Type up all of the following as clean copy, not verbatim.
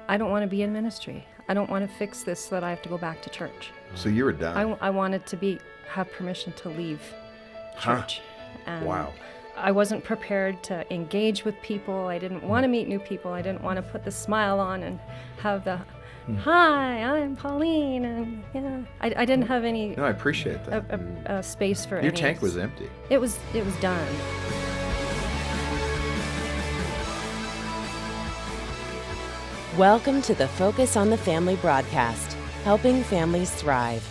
I don't want to be in ministry. I don't want to fix this so that I have to go back to church. So you were done. I wanted to have permission to leave church. And Wow. I wasn't prepared to engage with people. I didn't want to meet new people. I didn't want to put the smile on and have the, hi, I'm Pauline. And yeah, I didn't have any No, I appreciate that. a space for Your any. tank was empty. It was done. Welcome to the Focus on the Family broadcast, helping families thrive.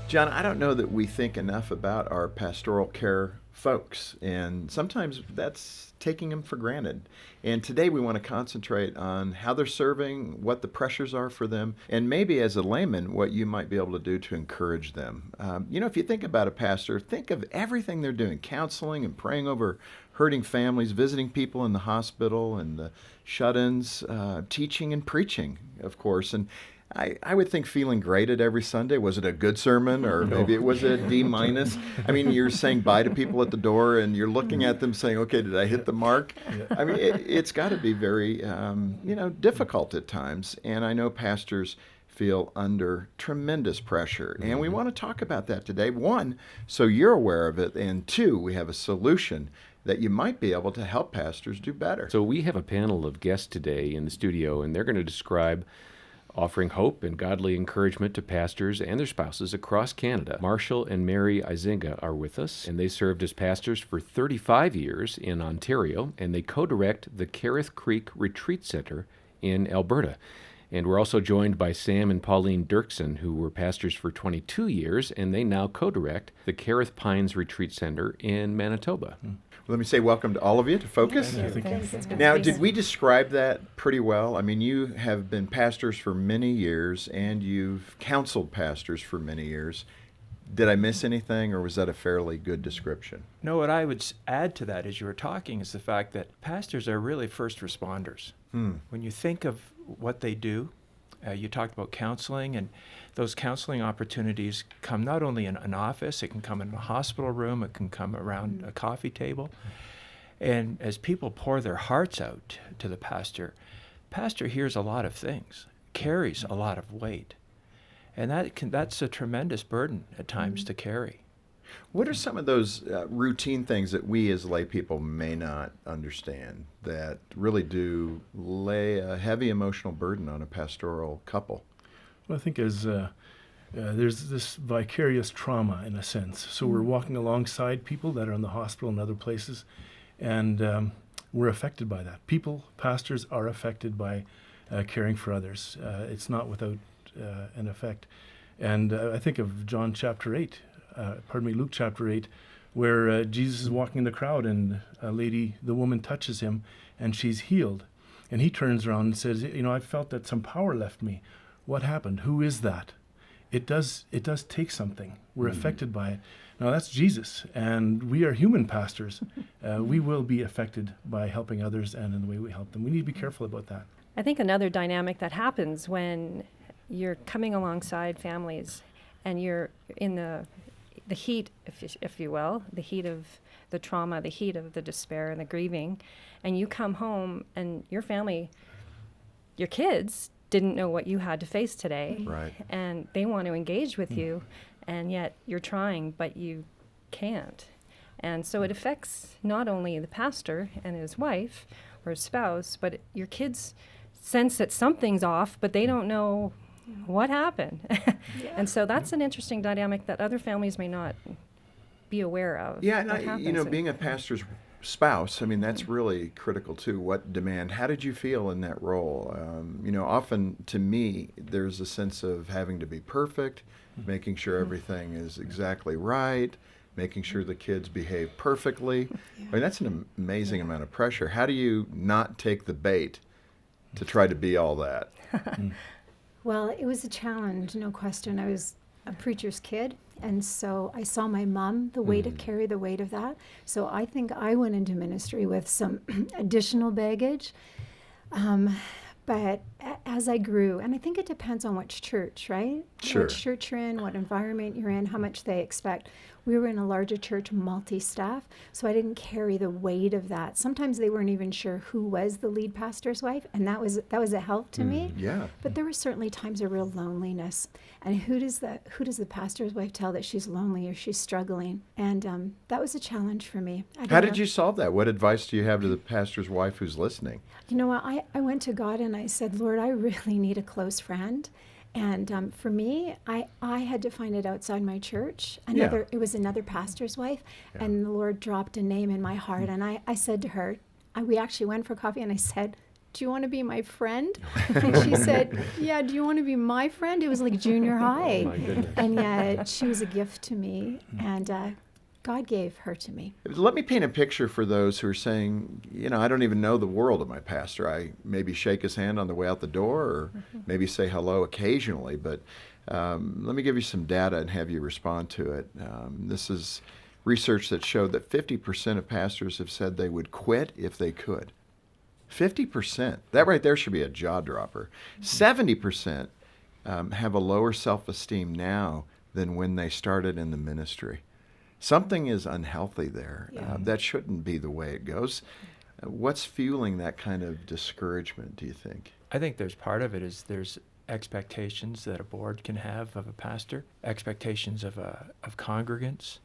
John, I don't know that we think enough about our pastoral care folks, and sometimes that's taking them for granted. And today we want to concentrate on how they're serving, what the pressures are for them, and maybe as a layman, what you might be able to do to encourage them. If you think about a pastor, think of everything they're doing, counseling and praying over hurting families, visiting people in the hospital and the shut-ins, teaching and preaching, of course. And I would think feeling great at every Sunday. Was it a good sermon, or maybe it was a D-? I mean, you're saying bye to people at the door and you're looking at them saying, okay, did I hit the mark? I mean, it's got to be very, difficult at times. And I know pastors feel under tremendous pressure. And we want to talk about that today. One, so you're aware of it. And two, we have a solution that you might be able to help pastors do better. So we have a panel of guests today in the studio, and they're going to describe offering hope and godly encouragement to pastors and their spouses across Canada. Marshall and Mary Izinga are with us, and they served as pastors for 35 years in Ontario, and they co-direct the Carith Creek Retreat Center in Alberta. And we're also joined by Sam and Pauline Dirksen, who were pastors for 22 years, and they now co-direct the Carith Pines Retreat Center in Manitoba. Let me say welcome to all of you to Focus. Now, did we describe that pretty well? I mean, you have been pastors for many years, and you've counseled pastors for many years. Did I miss anything, or was that a fairly good description? No, what I would add to that as you were talking is the fact that pastors are really first responders. When you think of what they do, you talked about counseling, and those counseling opportunities come not only in an office, it can come in a hospital room, it can come around a coffee table. And as people pour their hearts out to the pastor hears a lot of things, carries a lot of weight. And that's a tremendous burden at times to carry. What are some of those routine things that we as lay people may not understand that really do lay a heavy emotional burden on a pastoral couple? Well, I think there's this vicarious trauma in a sense. So we're walking alongside people that are in the hospital and other places, and we're affected by that. Pastors are affected by caring for others. It's not without an effect. And I think of Luke chapter 8, where Jesus is walking in the crowd and the woman touches him and she's healed. And he turns around and says, I felt that some power left me. What happened? Who is that? It does take something. We're affected by it. Now that's Jesus, and we are human pastors. We will be affected by helping others and in the way we help them. We need to be careful about that. I think another dynamic that happens when you're coming alongside families and you're in the heat, if you will, the heat of the trauma, the heat of the despair and the grieving, and you come home and your family, your kids didn't know what you had to face today. Right. And they want to engage with you, and yet you're trying, but you can't. And so it affects not only the pastor and his wife or his spouse, but your kids sense that something's off, but they don't know what happened. And so that's an interesting dynamic that other families may not be aware of. Yeah, and being a pastor's spouse, I mean, that's really critical too. How did you feel in that role? Often to me, there's a sense of having to be perfect, making sure everything is exactly right, making sure the kids behave perfectly. I mean, that's an amazing amount of pressure. How do you not take the bait to try to be all that? Well, it was a challenge, no question. I was a preacher's kid, and so I saw my mom, carry the weight of that. So I think I went into ministry with some additional baggage. But as I grew, and I think it depends on which church, right? Sure. Which church you're in, what environment you're in, how much they expect. we were in a larger church, multi-staff, so I didn't carry the weight of that. Sometimes they weren't even sure who was the lead pastor's wife, and that was a help to me. Yeah. But there were certainly times of real loneliness. And who does the pastor's wife tell that she's lonely or she's struggling? And that was a challenge for me. How did you solve that? What advice do you have to the pastor's wife who's listening? You know what? I went to God and I said, Lord, I really need a close friend. And for me, I had to find it outside my church. It was another pastor's wife, and the Lord dropped a name in my heart. And I said to her, we actually went for coffee, and I said, do you want to be my friend? And she said, yeah, do you want to be my friend? It was like junior high. Oh, my goodness. And yet she was a gift to me, and God gave her to me. Let me paint a picture for those who are saying, I don't even know the world of my pastor. I maybe shake his hand on the way out the door or maybe say hello occasionally, but let me give you some data and have you respond to it. This is research that showed that 50% of pastors have said they would quit if they could. 50%. That right there should be a jaw dropper. 70% have a lower self-esteem now than when they started in the ministry. Something is unhealthy there. That shouldn't be the way it goes. What's fueling that kind of discouragement, do you think? I think there's part of it is there's expectations that a board can have of a pastor, expectations of congregants,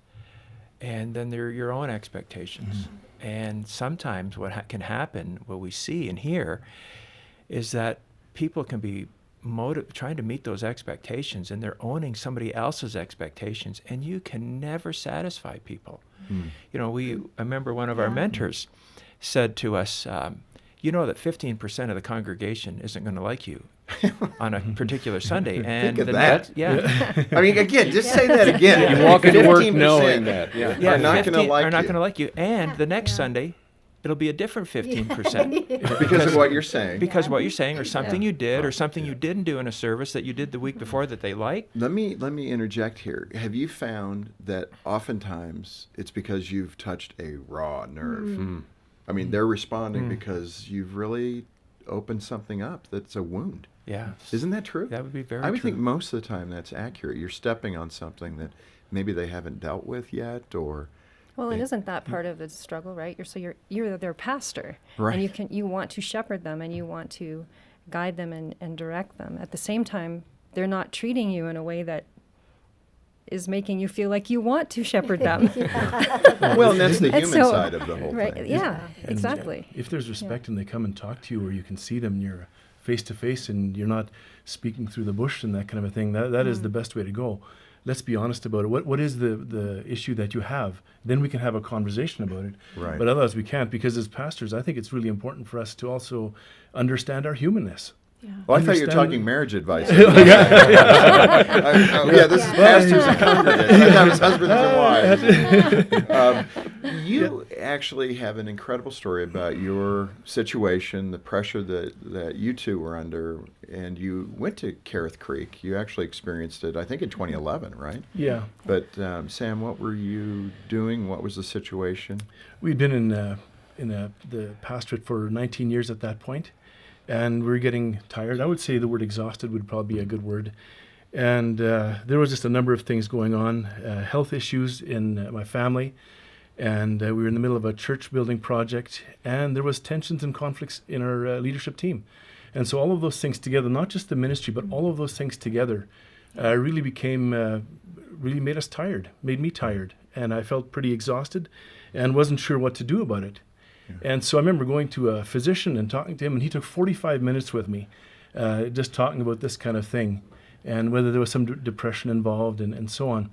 and then there are your own expectations. And sometimes what can happen, what we see and hear, is that people can be trying to meet those expectations, and they're owning somebody else's expectations, and you can never satisfy people. I remember one of our mentors said to us, you know that 15% of the congregation isn't going to like you on a particular Sunday. And Think of that. Yeah. I mean, again, just say that again. You walk into work 15% knowing that. Yeah, are not going to 15 like are not you. going to like you. And the next Sunday, it'll be a different 15%. Because of what you're saying. Because what you're saying, or something you did, or something you didn't do in a service that you did the week before that they liked. Let me interject here. Have you found that oftentimes it's because you've touched a raw nerve? I mean, they're responding because you've really opened something up that's a wound. Yeah. Isn't that true? That would be very I would true. think most of the time that's accurate. You're stepping on something that maybe they haven't dealt with yet, or Well, and isn't that part of the struggle, right? You're their pastor, Right. and you want to shepherd them, and you want to guide them and direct them. At the same time, they're not treating you in a way that is making you feel like you want to shepherd them. well, and that's the And human so- side of the whole Right? thing. Yeah, And exactly. if there's respect and they come and talk to you, or you can see them, you're face to face, and you're not speaking through the bush and that kind of a thing, that is the best way to go. Let's be honest about it. What is the issue that you have? Then we can have a conversation about it. Right. But otherwise we can't, because as pastors, I think it's really important for us to also understand our humanness. Well, I thought you were Understand- talking marriage advice. Yeah, this is pastors and congregants. I thought it was husbands and wives. You actually have an incredible story about your situation, the pressure that you two were under, and you went to Careth Creek. You actually experienced it, I think, in 2011, right? Yeah. But Sam, what were you doing? What was the situation? We'd been in the pastorate for 19 years at that point, and we were getting tired. I would say the word exhausted would probably be a good word. And there was just a number of things going on, health issues in my family, and we were in the middle of a church building project, and there was tensions and conflicts in our leadership team. And so all of those things together, not just the ministry, but all of those things together really made us tired, made me tired. And I felt pretty exhausted and wasn't sure what to do about it. And so I remember going to a physician and talking to him, and he took 45 minutes with me, just talking about this kind of thing and whether there was some depression involved and so on.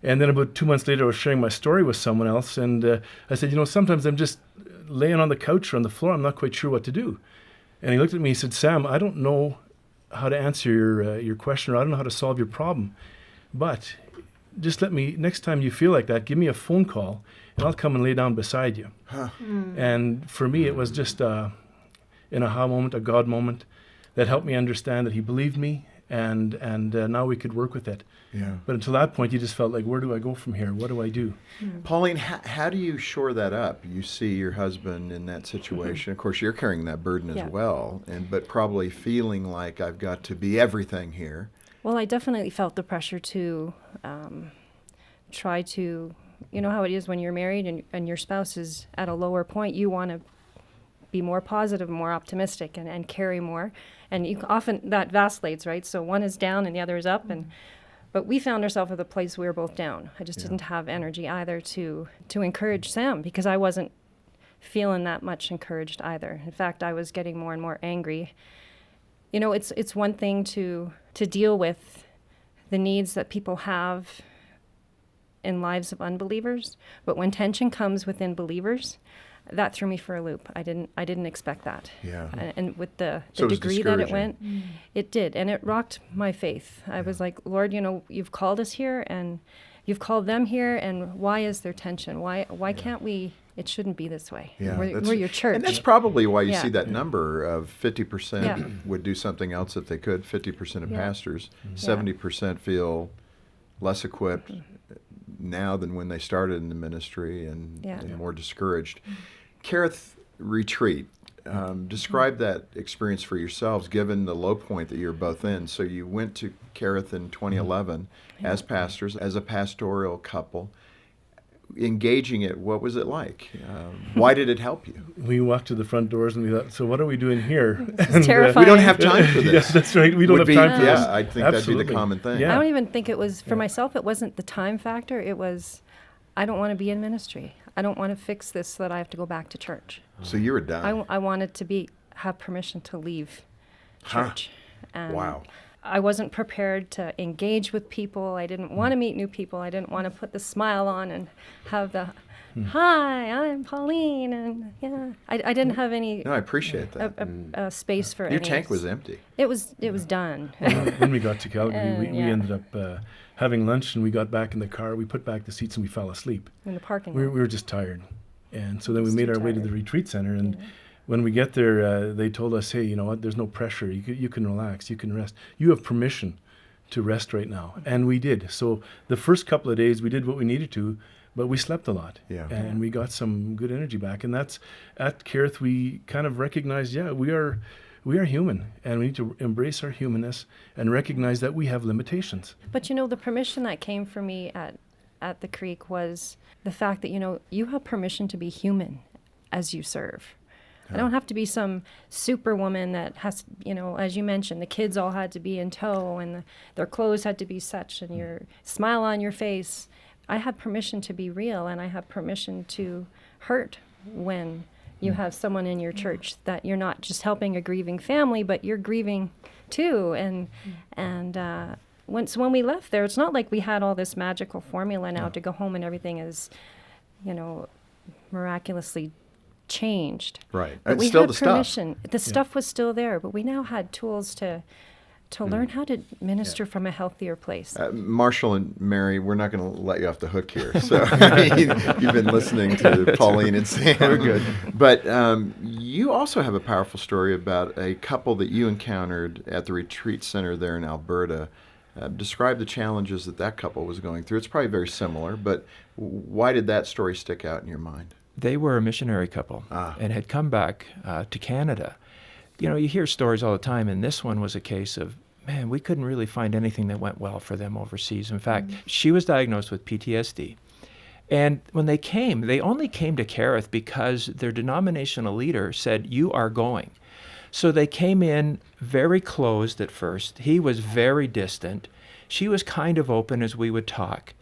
And then about 2 months later, I was sharing my story with someone else, and I said, sometimes I'm just laying on the couch or on the floor, I'm not quite sure what to do. And he looked at me and said, Sam, I don't know how to answer your question, or I don't know how to solve your problem, but just next time you feel like that, give me a phone call, and I'll come and lay down beside you. And for me, it was just an aha moment, a God moment that helped me understand that he believed me, and now we could work with it. Yeah. But until that point, you just felt like, where do I go from here? What do I do? Pauline, how do you shore that up? You see your husband in that situation. Of course, you're carrying that burden as Yeah. well, but probably feeling like I've got to be everything here. Well, I definitely felt the pressure to try to, you know how it is when you're married and your spouse is at a lower point, you want to be more positive, more optimistic, and carry more. And you often, that vacillates, right? So one is down and the other is up. But we found ourselves at the place we were both down. I just didn't have energy either to encourage Sam, because I wasn't feeling that much encouraged either. In fact, I was getting more and more angry. You know, it's one thing to deal with the needs that people have in lives of unbelievers, but when tension comes within believers, that threw me for a loop. I didn't expect that. Yeah. And with the So it was degree that it discouraging. went, it did, and it rocked my faith. I was like, Lord, you know, you've called us here, and you've called them here, and why is there tension? Why can't we? It shouldn't be this way. Yeah, We're your church. And that's probably why you Yeah. see that number of 50% Yeah. would do something else if they could. 50% of Yeah. pastors, Yeah. 70% feel less equipped now than when they started in the ministry, and, Yeah. and more discouraged. Kerith Retreat, describe that experience for yourselves, given the low point that you're both in. So you went to Kerith in 2011 as pastors, as a pastoral couple. Engaging it, what was it like? Why did it help you? We walked to the front doors and we thought, so what are we doing here? terrifying. We don't have time for Yeah, this. that's right. We don't Would have be- time for yeah, this. I think that'd be Absolutely. the common thing. Yeah. I don't even think it was, for myself, it wasn't the time factor. It was, I don't want to be in ministry. I don't want to fix this so that I have to go back to church. So you were done. I wanted to have permission to leave Huh. church. And Wow. I wasn't prepared to engage with people. I didn't want to meet new people. I didn't want to put the smile on and have the, hi, I'm Pauline. And yeah, I didn't have any No, I appreciate that. a space for Your any. tank was empty. It was done. When we got to Calgary, we Yeah. ended up having lunch, and we got back in the car. We put back the seats and we fell asleep. In the parking We lot. were just tired. And so then we Just made too our way to the tired. retreat center. And when we get there, they told us, hey, you know what? There's no pressure. You can relax. You can rest. You have permission to rest right now. And we did. So the first couple of days, we did what we needed to, but we slept a lot. Yeah. And we got some good energy back. And that's at Kerith, we kind of recognized, we are human, and we need to embrace our humanness and recognize that we have limitations. But you know, the permission that came for me at the Creek was the fact that, you know, you have permission to be human as you serve. I don't have to be some superwoman that has, you know, as you mentioned, the kids all had to be in tow and their clothes had to be such and your smile on your face. I had permission to be real, and I have permission to hurt when you have someone in your church that you're not just helping a grieving family, but you're grieving too. And when we left there, it's not like we had all this magical formula now to go home and everything is, you know, miraculously changed. Right. But It's we still had the stuff. permission. The stuff was still there, but we now had tools to learn how to minister from a healthier place. Marshall and Mary, we're not going to let you off the hook here. So you've been listening to Pauline and Sam. We're good. But you also have a powerful story about a couple that you encountered at the retreat center there in Alberta. Describe the challenges that couple was going through. It's probably very similar, but why did that story stick out in your mind? They were a missionary couple and had come back to Canada. You know, you hear stories all the time, and this one was a case of, man, we couldn't really find anything that went well for them overseas. In fact, she was diagnosed with PTSD. And when they came, they only came to Kerith because their denominational leader said, you are going. So they came in very closed at first. He was very distant. She was kind of open as we would talk.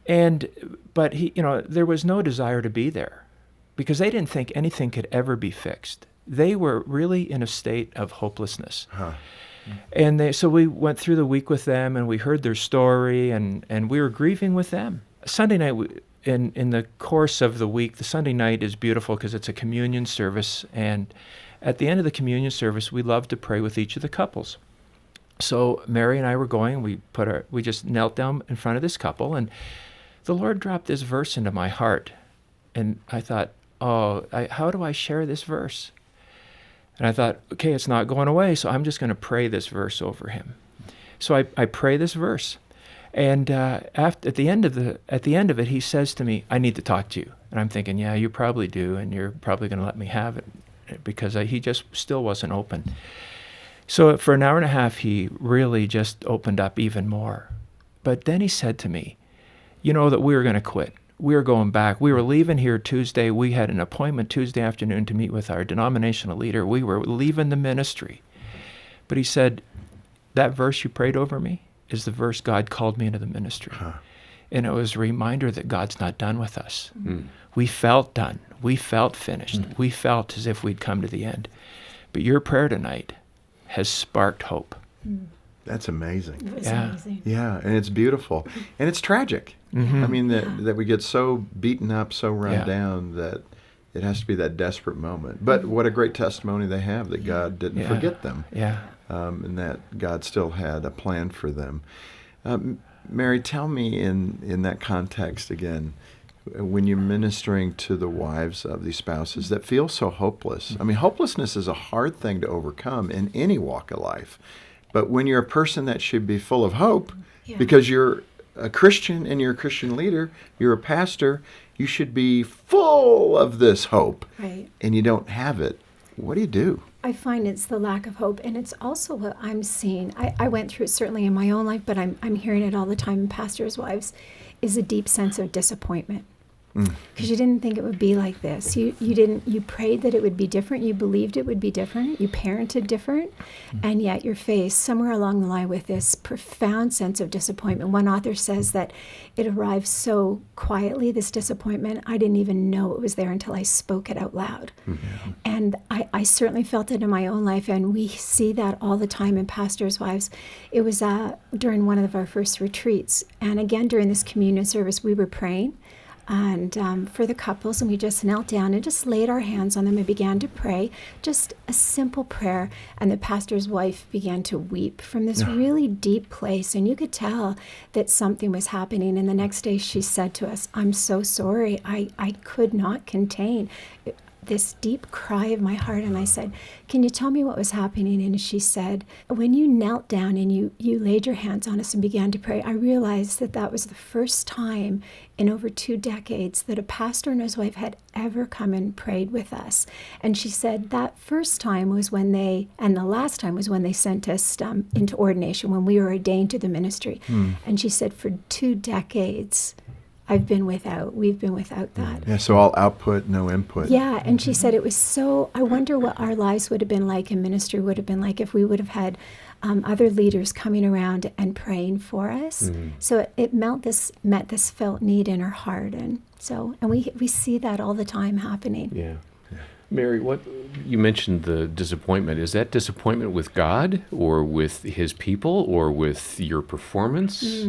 But he, you know, there was no desire to be there because they didn't think anything could ever be fixed. They were really in a state of hopelessness. And so we went through the week with them, and we heard their story, and we were grieving with them. Sunday night, in the course of the week, the Sunday night is beautiful because it's a communion service, and at the end of the communion service, we love to pray with each of the couples. So Mary and I were going, we just knelt down in front of this couple, and the Lord dropped this verse into my heart. And I thought, how do I share this verse? And I thought, okay, it's not going away, so I'm just going to pray this verse over him. So I pray this verse. And at the end of it, he says to me, I need to talk to you. And I'm thinking, yeah, you probably do, and you're probably going to let me have it, because he just still wasn't open. So for an hour and a half, he really just opened up even more. But then he said to me, you know that we were going to quit. We were going back. We were leaving here Tuesday. We had an appointment Tuesday afternoon to meet with our denominational leader. We were leaving the ministry. But he said, that verse you prayed over me is the verse God called me into the ministry. And it was a reminder that God's not done with us. We felt done. We felt finished. We felt as if we'd come to the end. But your prayer tonight has sparked hope. That's amazing. It was Yeah. amazing. Yeah, and it's beautiful. And it's tragic. I mean, that we get so beaten up, so run Yeah. down that it has to be that desperate moment. But what a great testimony they have that God didn't Yeah. forget them, Yeah. and that God still had a plan for them. Mary, tell me in that context again, when you're ministering to the wives of these spouses that feel so hopeless. I mean, hopelessness is a hard thing to overcome in any walk of life. But when you're a person that should be full of hope, Yeah. because you're a Christian and you're a Christian leader, you're a pastor, you should be full of this hope, Right. and you don't have it. What do you do? I find it's the lack of hope, and it's also what I'm seeing. I went through it certainly in my own life, but I'm hearing it all the time in pastors' wives, is a deep sense of disappointment. Because you didn't think it would be like this. You prayed that it would be different. You believed it would be different. You parented different. And yet you're faced somewhere along the line with this profound sense of disappointment. One author says that it arrived so quietly, this disappointment, I didn't even know it was there until I spoke it out loud. And I certainly felt it in my own life, and we see that all the time in pastors' wives. It was during one of our first retreats. And again, during this communion service, we were praying. And for the couples, and we just knelt down and just laid our hands on them and began to pray, just a simple prayer. And the pastor's wife began to weep from this really deep place. And you could tell that something was happening. And the next day she said to us, I'm so sorry. I could not contain this deep cry of my heart. And I said, can you tell me what was happening? And she said, when you knelt down and you laid your hands on us and began to pray, I realized that was the first time in over 2 decades that a pastor and his wife had ever come and prayed with us. And she said that first time was when and the last time was when they sent us into ordination, when we were ordained to the ministry. And she said, for 2 decades, we've been without that. Yeah, so all output, no input. Yeah, and she said it was so, I wonder what our lives would have been like and ministry would have been like if we would have had other leaders coming around and praying for us. So it met this felt need in her heart. And we see that all the time happening. Yeah. Mary, what you mentioned the disappointment. Is that disappointment with God or with his people or with your performance?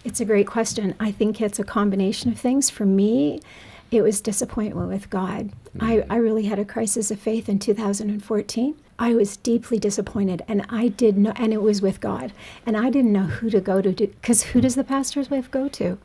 It's a great question. I think it's a combination of things. For me, it was disappointment with God. I really had a crisis of faith in 2014. I was deeply disappointed, and I didn't know, and it was with God. And I didn't know who to go to, because who does the pastor's wife go to?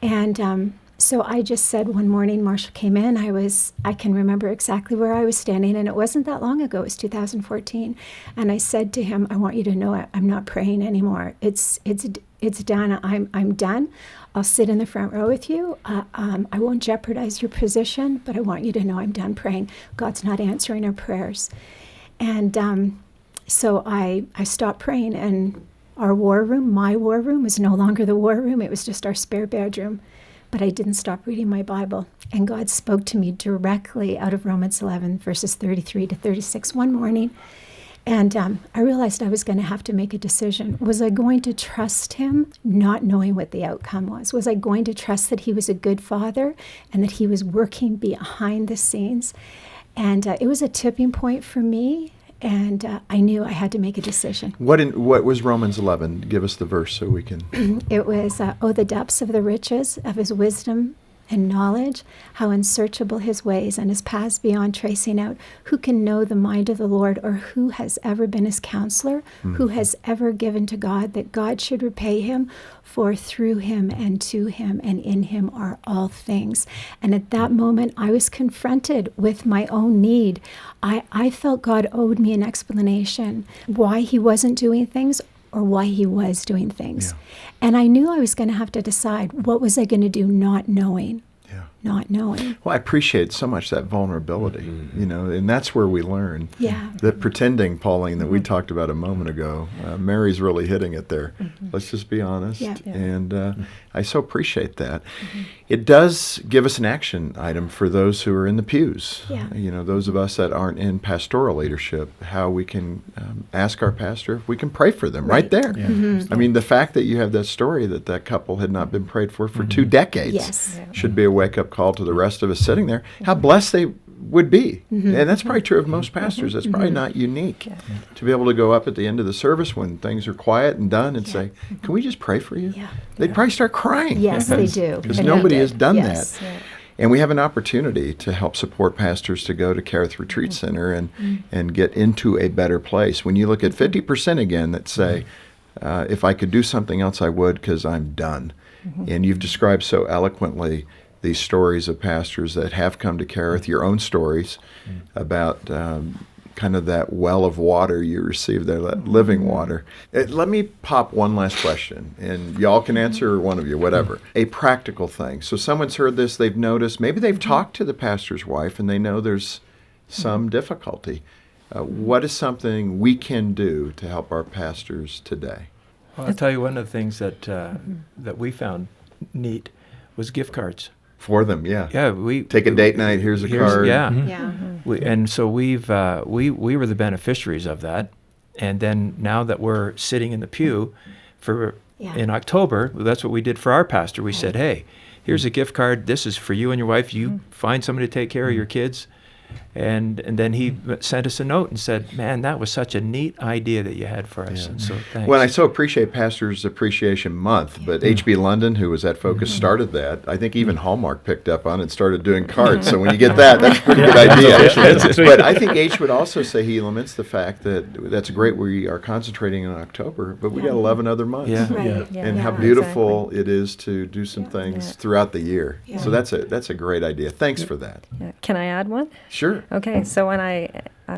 And so I just said one morning, Marshall came in, I can remember exactly where I was standing, and it wasn't that long ago, it was 2014. And I said to him, I want you to know I'm not praying anymore. It's done. I'm done. I'll sit in the front row with you. I won't jeopardize your position, but I want you to know I'm done praying. God's not answering our prayers. And so I stopped praying, and our war room, my war room, was no longer the war room. It was just our spare bedroom. But I didn't stop reading my Bible. And God spoke to me directly out of Romans 11, verses 33 to 36 one morning. And I realized I was going to have to make a decision. Was I going to trust him, not knowing what the outcome was? Was I going to trust that he was a good father and that he was working behind the scenes? And it was a tipping point for me. And I knew I had to make a decision. What was Romans 11? Give us the verse so we can. It was, oh, the depths of the riches of his wisdom and knowledge, how unsearchable his ways and his paths beyond tracing out. Who can know the mind of the Lord, or who has ever been his counselor? Who has ever given to God that God should repay him? For through him and to him and in him are all things. And at that moment, I was confronted with my own need. I felt God owed me an explanation why he wasn't doing things or why he was doing things. Yeah. And I knew I was going to have to decide what was I going to do not knowing. Yeah. not knowing. Well, I appreciate so much that vulnerability, and that's where we learn. Yeah. The pretending, Pauline, that we talked about a moment ago. Mary's really hitting it there. Let's just be honest. Yeah. And I so appreciate that. It does give us an action item for those who are in the pews. Yeah. Those of us that aren't in pastoral leadership, how we can ask our pastor if we can pray for them right there. Yeah. I mean, the fact that you have that story that couple had not been prayed for 2 decades Yes. should be a wake-up call to the rest of us sitting there. How blessed they would be. And that's probably true of most pastors. That's probably not unique to be able to go up at the end of the service when things are quiet and done and say, can we just pray for you? Yeah. They'd probably start crying. Yes, they do. Because And they nobody did. has done Yes. that. And we have an opportunity to help support pastors to go to Carith Retreat Center and get into a better place. When you look at 50% again that say, if I could do something else, I would because I'm done. And you've described so eloquently these stories of pastors that have come to Carith, your own stories about kind of that well of water you received there, that living water. Let me pop one last question, and y'all can answer, one of you, whatever. A practical thing. So someone's heard this, they've noticed, maybe they've talked to the pastor's wife and they know there's some difficulty. What is something we can do to help our pastors today? Well, I'll tell you one of the things that that we found neat was gift cards. For them, yeah. Yeah, we Take a date night, here's a card. Yeah, Yeah. and so we were the beneficiaries of that, and then now that we're sitting in the pew for Yeah. in October, that's what we did for our pastor. We said, hey, here's a gift card. This is for you and your wife. You find somebody to take care of your kids. And then he sent us a note and said, man, that was such a neat idea that you had for us. And so thanks. Well, I so appreciate Pastors Appreciation Month, but H.B. London, who was at Focus, started that. I think even Hallmark picked up on it and started doing cards. So when you get that, that's a pretty good idea. But I think H would also say he laments the fact that that's great we are concentrating in October, but we got 11 other months. Yeah. Right. Yeah. And how beautiful it is to do some things throughout the year. Yeah. So that's a great idea. Thanks for that. Yeah. Can I add one? Sure. Okay, so when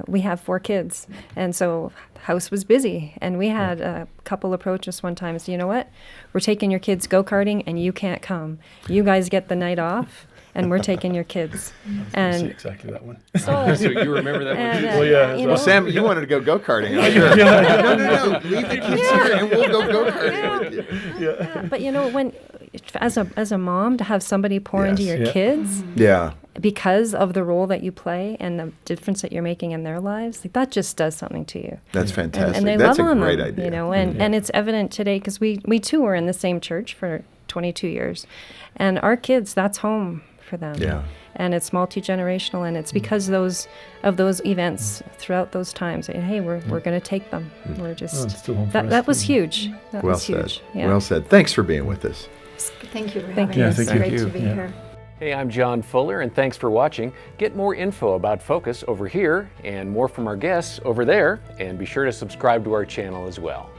we have 4 kids, and so house was busy, and we had a couple approach us one time and say, you know what, we're taking your kids go-karting and you can't come. You guys get the night off, and we're taking your kids. See And exactly that one. so, So you remember that and, one? Well, yeah, you well, know, Sam, you wanted to go go-karting, I'm sure. No. Leave the kids here and we'll go go-karting with you. but you know, when as a mom, to have somebody pour into Yes. your Yeah. kids Yeah. because of the role that you play and the difference that you're making in their lives, like, that just does something to you. That's fantastic. And they That's love a on great them, idea. you know, and it's evident today because we too were in the same church for 22 years, and our kids, that's home for them. Yeah. And it's multi-generational, and it's because of those events throughout those times. And, hey, we're going to take them. We're just it's still home for that us. that was huge. That Well was said. huge. Yeah. Well said. Thanks for being with us. Thank you for Thank having you. us. Yeah, It's thank great you. to be Yeah. here. Hey, I'm John Fuller, and thanks for watching. Get more info about Focus over here and more from our guests over there, and be sure to subscribe to our channel as well.